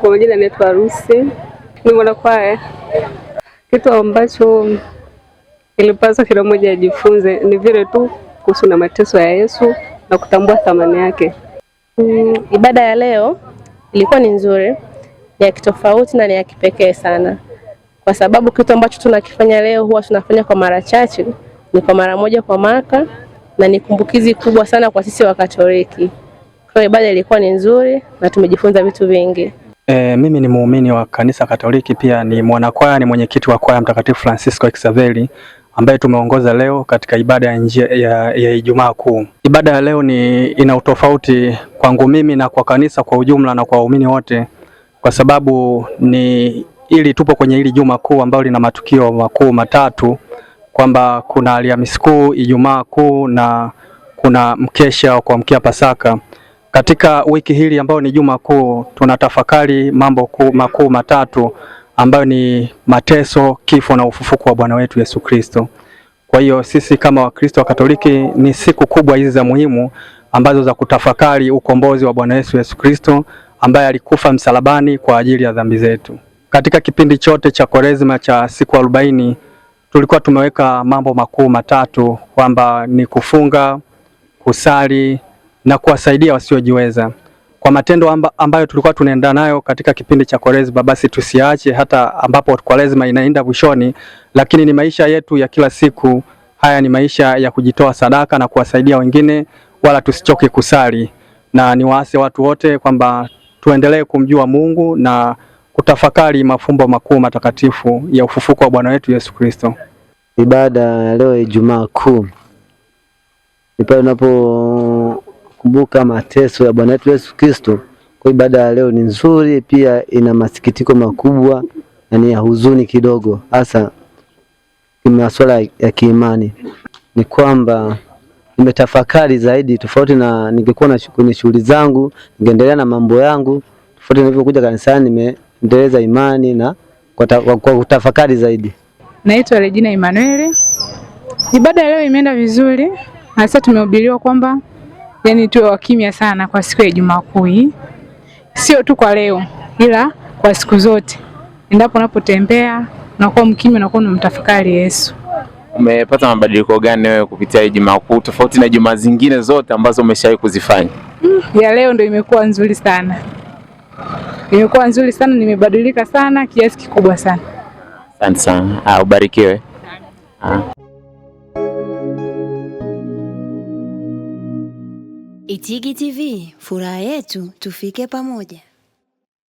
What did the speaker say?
Kwa majina naitwa Lucy, ni mwanakwaya. Kitu ambacho ilipaswa kila mmoja ajifunze ni vile tu kuhusu na mateso ya Yesu na kutambua thamani yake. Ibada ya leo ilikuwa ni nzuri, ni ya kitofauti na ni ya kipekee sana, kwa sababu kitu ambacho tunakifanya leo huwa tunafanya kwa mara chache, ni kwa mara moja kwa mwaka, na ni kumbukizi kubwa sana kwa sisi wa Katoliki. Kwa ibada ilikuwa ni nzuri na tumejifunza vitu vingi. Mimi ni muumini wa kanisa Katoliki, pia ni mwanakwaya, ni mwenyekiti wa kwaya Mtakatifu Francisco Xaveri ambaye tumeongoza leo katika ibada ya Ijumaa Kuu. Ibada ya leo ina utofauti kwangu mimi na kwa kanisa kwa ujumla na kwa waumini wote, kwa sababu tupo kwenye hili Juma Kuu ambalo lina matukio makuu matatu, kwamba kuna Alhamisi Kuu, Ijumaa Kuu na kuna mkesha wa kuamkia Pasaka. Katika wiki hili ambayo ni Juma Kuu tunatafakari mambo makuu matatu ambayo ni mateso, kifo na ufufuko wa Bwana wetu Yesu Kristo. Kwa hiyo sisi kama Wakristo wa Katoliki ni siku kubwa hizi za muhimu ambazo za kutafakari ukombozi wa Bwana Yesu Kristo ambaye alikufa msalabani kwa ajili ya dhambi zetu. Katika kipindi chote cha Kwaresma cha siku 40 tulikuwa tumeweka mambo makuu matatu, kwamba ni kufunga, kusali na kuwasaidia wasiojiweza. Kwa matendo ambayo tulikuwa tunaenda nayo katika kipindi cha Kwaresma, basi tusiache hata ambapo Kwaresma inaenda mwishoni, lakini ni maisha yetu ya kila siku. Haya ni maisha ya kujitoa sadaka na kuwasaidia wengine, wala tusichoke kusali. Na niwaase watu wote kwamba tuendelee kumjua Mungu na kutafakari mafumbo makuu matakatifu ya ufufuko wa Bwana wetu Yesu Kristo. Ibada ya leo Ijumaa Kuu ni pale unapokumbuka mateso ya Bwana wetu Yesu Kristo. Kwa ibada ya leo ni nzuri, pia ina masikitiko makubwa na ni ya huzuni kidogo, hasa masuala ya kiimani. Ni kwamba nimetafakari zaidi, tofauti na ningekuwa kwenye shughuli zangu, ningeendelea na mambo yangu, tofauti nilivyokuja kanisani nimeendeleza imani na kwa kutafakari zaidi. Naitwa Regina Emmanuel. Ibada leo imeenda vizuri. Hasa tumehubiriwa kwamba tuwe wakimya sana kwa siku ya Ijumaa Kuu. Sio tu kwa leo, ila kwa siku zote. Endapo unapotembea unakuwa mkimya, unakuwa unamtafakari Yesu. Umepata mabadiliko gani wewe kupitia Ijumaa Kuu tofauti na Ijumaa zingine zote ambazo umeshawahi kuzifanya? Ya leo ndio imekuwa nzuri sana. Imekuwa nzuri sana, nimebadilika sana kiasi kikubwa sana. Asante sana. Ubarikiwe. Itigi TV, furaha yetu, tufike pamoja.